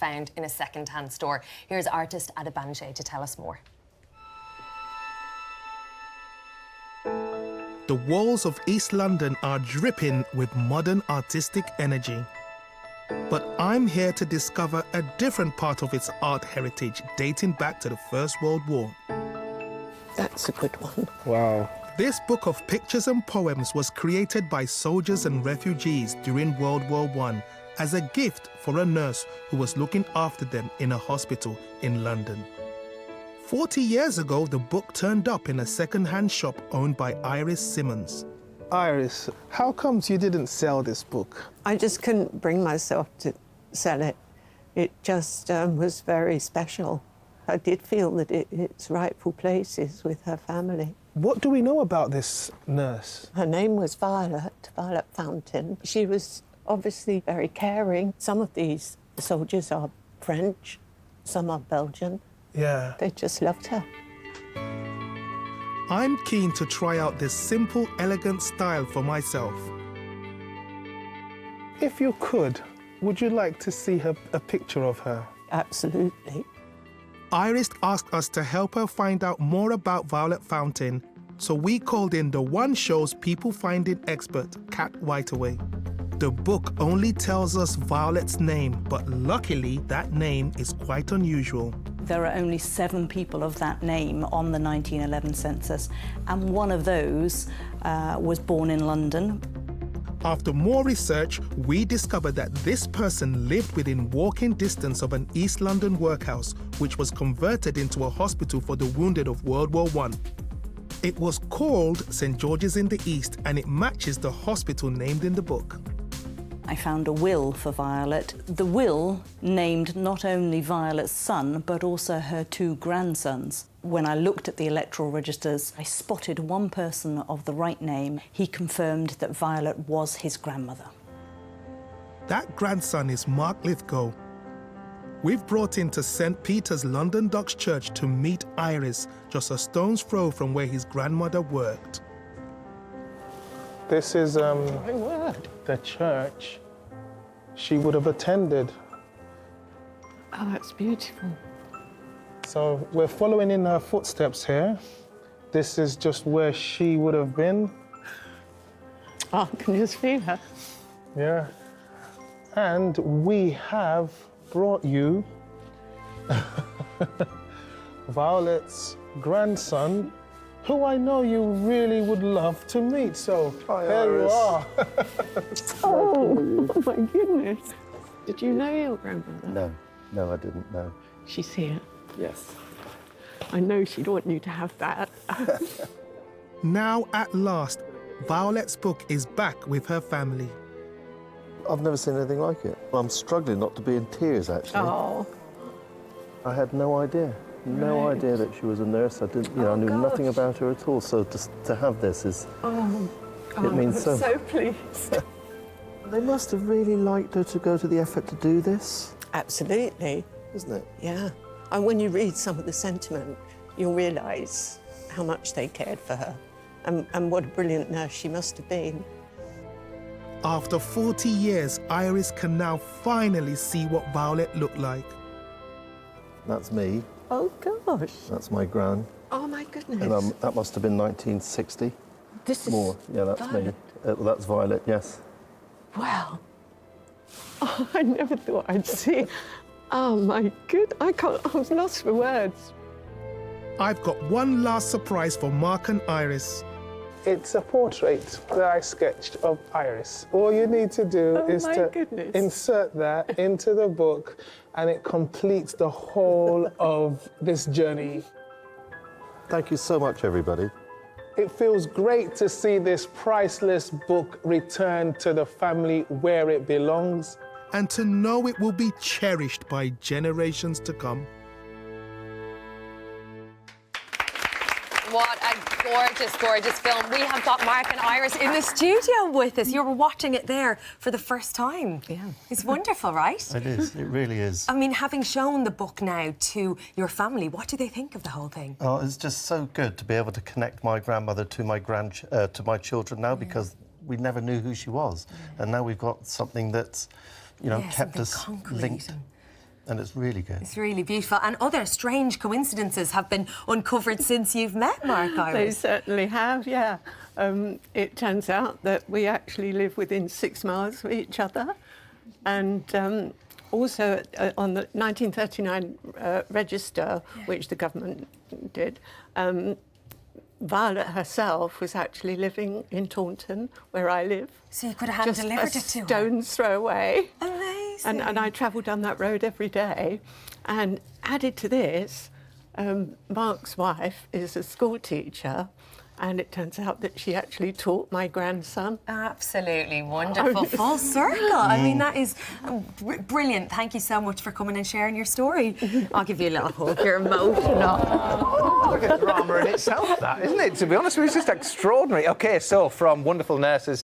found in a second-hand store. Here's artist Adebanje to tell us more. The walls of East London are dripping with modern artistic energy. But I'm here to discover a different part of its art heritage dating back to the First World War. That's a good one. Wow. This book of pictures and poems was created by soldiers and refugees during World War I as a gift for a nurse who was looking after them in a hospital in London. 40 years ago, the book turned up in a second-hand shop owned by Iris Simmons. Iris, how comes you didn't sell this book? I just couldn't bring myself to sell it. It just was very special. I did feel that its rightful place is with her family. What do we know about this nurse? Her name was Violet Fountain. She was obviously very caring. Some of these soldiers are French, some are Belgian. Yeah. They just loved her. I'm keen to try out this simple, elegant style for myself. If you could, would you like to see a picture of her? Absolutely. Iris asked us to help her find out more about Violet Fountain, so we called in the One Show's people finding expert, Kat Whiteaway. The book only tells us Violet's name, but luckily that name is quite unusual. There are only 7 people of that name on the 1911 census, and one of those was born in London. After more research, we discovered that this person lived within walking distance of an East London workhouse, which was converted into a hospital for the wounded of World War I. It was called St. George's in the East, and it matches the hospital named in the book. I found a will for Violet. The will named not only Violet's son, but also her 2 grandsons. When I looked at the electoral registers, I spotted one person of the right name. He confirmed that Violet was his grandmother. That grandson is Mark Lithgow. We've brought him to St. Peter's London Docks Church to meet Iris, just a stone's throw from where his grandmother worked. This is the church she would have attended. Oh, that's beautiful. So we're following in her footsteps here. This is just where she would have been. Oh, I can just feel her. Yeah. And we have brought you Violet's grandson, who I know you really would love to meet. So here you are. Oh my goodness. Did you know your grandmother? No, I didn't know. She's here. Yes. I know she'd want you to have that. Now, at last, Violet's book is back with her family. I've never seen anything like it. I'm struggling not to be in tears, actually. Oh. I had no idea. No idea that she was a nurse. I didn't, I knew nothing about her at all. So just to have this is, it means I'm so pleased. They must have really liked her to go to the effort to do this. Absolutely. Isn't it? Yeah. And when you read some of the sentiment, you'll realise how much they cared for her and what a brilliant nurse she must have been. After 40 years, Iris can now finally see what Violet looked like. That's me. Oh, gosh. That's my gran. Oh, my goodness. And that must have been 1960. This is more. Yeah, that's Violet. me. That's Violet, yes. Wow. Oh, I never thought I'd see. Oh, my good. I was lost for words. I've got one last surprise for Mark and Iris. It's a portrait that I sketched of Iris. All you need to do is to insert that into the book, and it completes the whole of this journey. Thank you so much, everybody. It feels great to see this priceless book return to the family where it belongs. And to know it will be cherished by generations to come. What a gorgeous, gorgeous film. We have got Mark and Iris in the studio with us. You were watching it there for the first time. Yeah. It's wonderful, right? It is. It really is. I mean, having shown the book now to your family, what do they think of the whole thing? Oh, it's just so good to be able to connect my grandmother to my children now, because we never knew who she was. And now we've got something that's, kept us linked. And it's really good. It's really beautiful. And other strange coincidences have been uncovered since you've met Mark, Iris. They certainly have, yeah. It turns out that we actually live within 6 miles of each other. And also on the 1939 register, which the government did, Violet herself was actually living in Taunton, where I live. So you could have hand delivered it to her? Just a stone's throw away. Amazing. And I travel down that road every day. And added to this, Mark's wife is a school teacher, and it turns out that she actually taught my grandson. Absolutely wonderful. Full circle. I mean, that is brilliant. Thank you so much for coming and sharing your story. I'll give you a little hug. You're emotional. Like a drama in itself, that, isn't it? To be honest with you, it's just extraordinary. OK, so from Wonderful Nurses